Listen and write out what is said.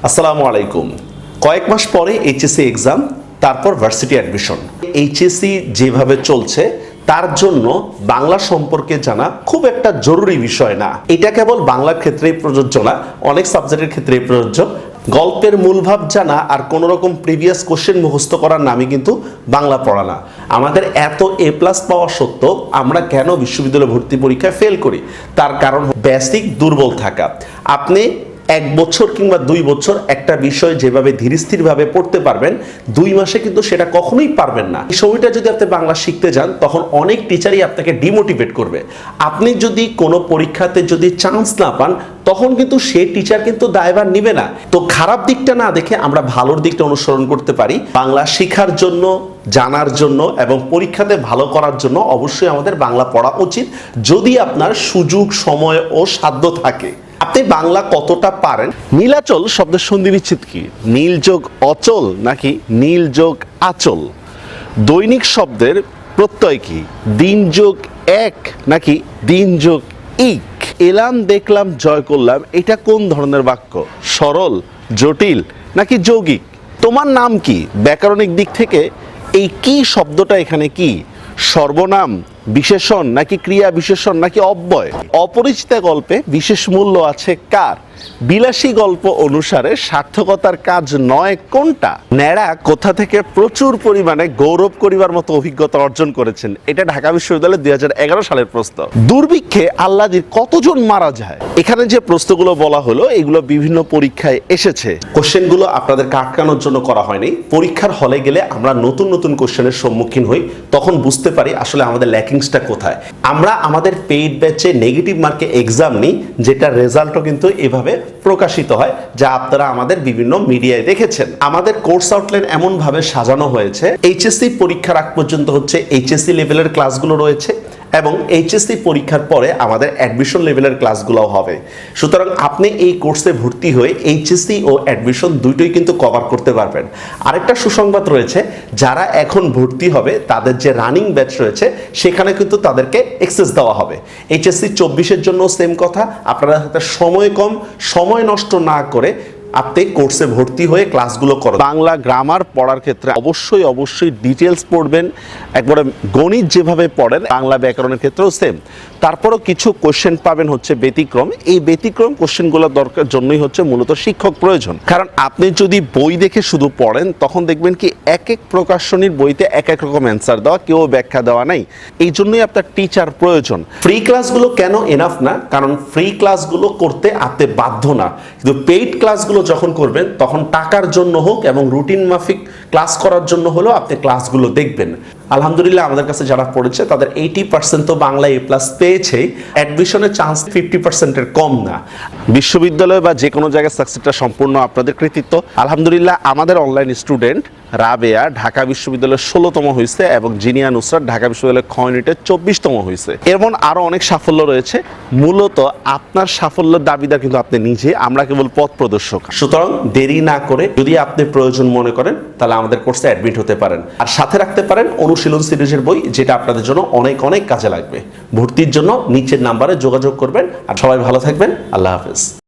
আসসালামু আলাইকুম। কয়েক মাস পরে এইচএসসি এক্সাম, তারপর ভার্সিটি অ্যাডমিশন। এইচএসসি যেভাবে চলছে তার জন্য বাংলা সম্পর্কে জানা খুব একটা জরুরি বিষয় না। এটা কেবল বাংলার ক্ষেত্রেই প্রযোজ্য না, অনেক সাবজেক্টের ক্ষেত্রেই প্রযোজ্য। গল্পের মূলভাব জানা আর কোনো রকম প্রিভিয়াস কোশ্চেন মুখস্থ করার নামই কিন্তু বাংলা পড়া না। আমাদের এত A+ পাওয়া সত্ত্বেও আমরা কেন বিশ্ববিদ্যালয় ভর্তি পরীক্ষায় ফেল করি? তার কারণ বেসিক দুর্বল থাকা। আপনি 1 বছর কিংবা 2 বছর একটা বিষয় যেভাবে ধীরস্থিরভাবে পড়তে পারবেন, 2 মাসে কিন্তু সেটা কখনোই পারবেন না। এই সময়টা যদি আপনি বাংলা শিখতে যান, তখন অনেক টিচারই আপনাকে ডিমোটিভেট করবে। আপনি যদি কোনো পরীক্ষাতে যদি চান্স না পান, তখন কিন্তু সেই টিচার কিন্তু দায়ভার নিবে না। তো খারাপ দিকটা না দেখে আমরা ভালোর দিকটা অনুসরণ করতে পারি। বাংলা শেখার জন্য, জানার জন্য এবং পরীক্ষাতে ভালো করার জন্য অবশ্যই আমাদের বাংলা পড়া উচিত, যদি আপনার সুযোগ, সময় ও সাধ্য থাকে। আপনি বাংলা কতটা পারেন? নীলাচল শব্দের সন্ধি বিচ্ছেদ কি? নীল যোগ অচল নাকি নীল যোগ আচল? দৈনিক শব্দের প্রত্যয় কি? দিন যোগ এক নাকি দিন যোগ ইক? এলাম, দেখলাম, জয় করলাম, এটা কোন ধরনের বাক্য? সরল, জটিল নাকি যৌগিক? তোমার নাম কি? ব্যাকরণিক দিক থেকে এই কি শব্দটা এখানে কি? সর্বনাম, বিশেষণ নাকি ক্রিয়া বিশেষণ নাকি অব্যয়? অপরিচিত গল্পে বিশেষ মূল্য আছে কার? বিলাসী গল্প অনুসারে সার্থকতার কাজ নয় কোনটা? ন্যাড়া কোথা থেকে প্রচুর পরিমাণে গৌরব করিবার মতো অভিজ্ঞতা অর্জন করেছেন? এটা ঢাকা বিশ্ববিদ্যালয়ের 2011 সালের প্রশ্ন। দুর্ভিক্ষে আল্লাদির কতজন মারা যায়? এখানে যে প্রশ্নগুলো বলা হলো, এগুলো বিভিন্ন পরীক্ষায় এসেছে। কোশ্চেনগুলো আপনাদেরকে আটকানোর জন্য করা হয়নি। পরীক্ষার হলে গেলে আমরা নতুন নতুন কোশ্চেনের সম্মুখীন হই, তখন বুঝতে পারি আসলে আমাদের ল্যাকিংসটা কোথায়। আমরা আমাদের পেইড ব্যাচে নেগেটিভ মার্কে এক্সাম নিই, যেটা রেজাল্টও কিন্তু এভাবে প্রকাশিত হয়, যা আপনারা আমাদের বিভিন্ন মিডিয়ায় দেখেছেন। আমাদের কোর্স আউটলাইন এমন ভাবে সাজানো হয়েছে, এইচএসসি পরীক্ষার আগ পর্যন্ত হচ্ছে এইচএসসি লেভেলের ক্লাসগুলো রয়েছে এবং এইচএসসি পরীক্ষার পরে আমাদের অ্যাডমিশন লেভেলের ক্লাসগুলোও হবে। সুতরাং আপনি এই কোর্সে ভর্তি হয়ে এইচএসসি ও অ্যাডমিশন দুটোই কিন্তু কভার করতে পারবেন। আরেকটা সুসংবাদ রয়েছে, যারা এখন ভর্তি হবে তাদের যে রানিং ব্যাচ রয়েছে সেখানে কিন্তু তাদেরকে অ্যাক্সেস দেওয়া হবে। এইচএসসি 24-এর জন্য সেম কথা। আপনারা হাতে সময় কম, সময় নষ্ট না করে আপনি কোর্সে ভর্তি হয়ে ক্লাসগুলো করুন। বাংলা গ্রামার পড়ার ক্ষেত্রে অবশ্যই ডিটেলস পড়বেন। একবারে গণিত যেভাবে পড়েন, বাংলা ব্যাকরণের ক্ষেত্রেও সেম। তারপরও কিছু কোশ্চেন পাবেন হচ্ছে ব্যতিক্রম। এই ব্যতিক্রম কোশ্চেনগুলো দরকার জন্যই হচ্ছে মূলত শিক্ষক প্রয়োজন। কারণ আপনি যদি বই দেখে শুধু পড়েন, তখন দেখবেন কি এক এক প্রকাশনীর বইতে এক এক রকম অ্যান্সার দেওয়া, কেউ ব্যাখ্যা দেওয়া নাই। এই জন্যই আপনার টিচার প্রয়োজন। ফ্রি ক্লাসগুলো কেন এনাফ না? কারণ ফ্রি ক্লাসগুলো করতে আপনি বাধ্য না, কিন্তু পেইড ক্লাসগুলো যখন করবেন তখন টাকার জন্য হোক এবং রুটিন মাফিক ক্লাস করার জন্য হলেও আপনি ক্লাসগুলো দেখবেন। আলহামদুলিল্লাহ, আমাদের কাছে যারা পড়েছে তাদের 80% তো বাংলা A+ পেয়েছে। অ্যাডমিশনের চান্স 50%-এর কম না। বিশ্ববিদ্যালয় বা যে কোনো জায়গায় সাকসেসটা সম্পূর্ণ আপনাদের কৃতিত্ব। আলহামদুলিল্লাহ, আমাদের অনলাইন স্টুডেন্ট রাবেয়া ঢাকা বিশ্ববিদ্যালয়ের 16তম হয়েছে এবং জিনিয়া নুসরাত ঢাকা বিশ্ববিদ্যালয়ের খ ইউনিটের 24তম হয়েছে। এমন আরও অনেক সাফল্য রয়েছে। মূলত আপনার সাফল্যের দাবিদার কিন্তু আপনি নিজে, আমরা কেবল পথ প্রদর্শক। সুতরাং দেরি না করে যদি আপনি প্রয়োজন মনে করেন, তাহলে আমাদের কোর্সে অ্যাডমিট হতে পারেন। আর সাথে রাখতে পারেন অনুশীলন সিরিজের বই, যেটা আপনাদের জন্য অনেক অনেক কাজে লাগবে। ভর্তির জন্য নিচের নাম্বারে যোগাযোগ করবেন। আর সবাই ভালো থাকবেন। আল্লাহ হাফেজ।